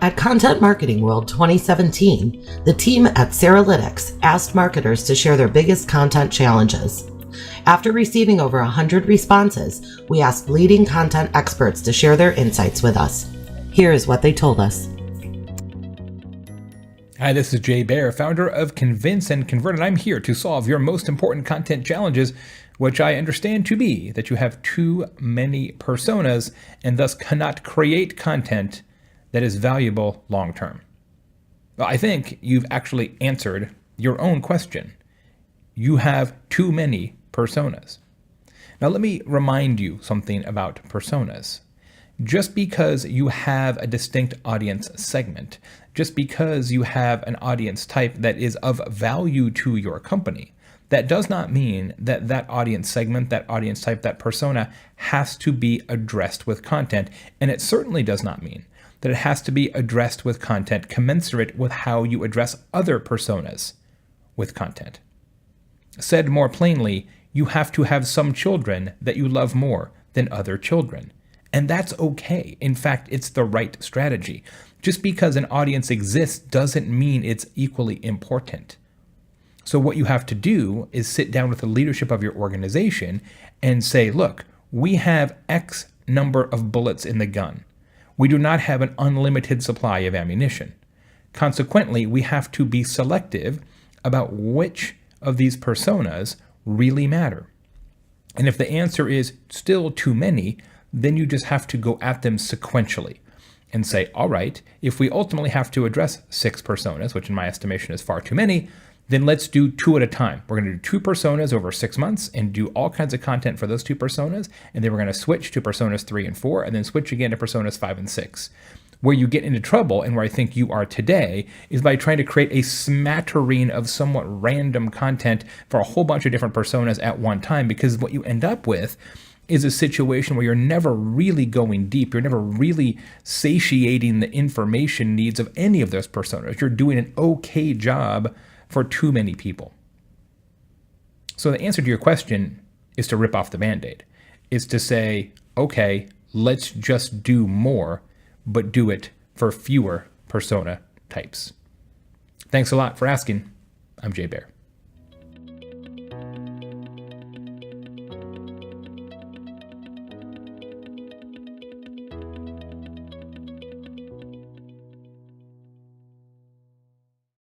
At Content Marketing World 2017, the team at Ceralytics asked marketers to share their biggest content challenges. After receiving over 100 responses, we asked leading content experts to share their insights with us. Here is what they told us. Hi, this is Jay Baer, founder of Convince and Convert, and I'm here to solve your most important content challenges, which I understand to be that you have too many personas and thus cannot create content that is valuable long term. Well, I think you've actually answered your own question. You have too many personas. Now, let me remind you something about personas. Just because you have a distinct audience segment, just because you have an audience type that is of value to your company, that does not mean that that audience segment, that audience type, that persona has to be addressed with content. And it certainly does not mean that it has to be addressed with content commensurate with how you address other personas with content. Said more plainly, you have to have some children that you love more than other children. And that's okay. In fact, it's the right strategy. Just because an audience exists doesn't mean it's equally important. So what you have to do is sit down with the leadership of your organization and say, look, we have X number of bullets in the gun. We do not have an unlimited supply of ammunition. Consequently, we have to be selective about which of these personas really matter. And if the answer is still too many, then you just have to go at them sequentially and say, all right, if we ultimately have to address 6 personas, which in my estimation is far too many, then let's do 2 at a time. We're going to do 2 personas over 6 months and do all kinds of content for those 2 personas. And then we're going to switch to personas 3 and 4 and then switch again to personas 5 and 6. Where you get into trouble and where I think you are today is by trying to create a smattering of somewhat random content for a whole bunch of different personas at one time, because what you end up with is a situation where you're never really going deep. You're never really satiating the information needs of any of those personas. You're doing an okay job for too many people. So the answer to your question is to rip off the Band-Aid, is to say, okay, let's just do more, but do it for fewer persona types. Thanks a lot for asking. I'm Jay Baer.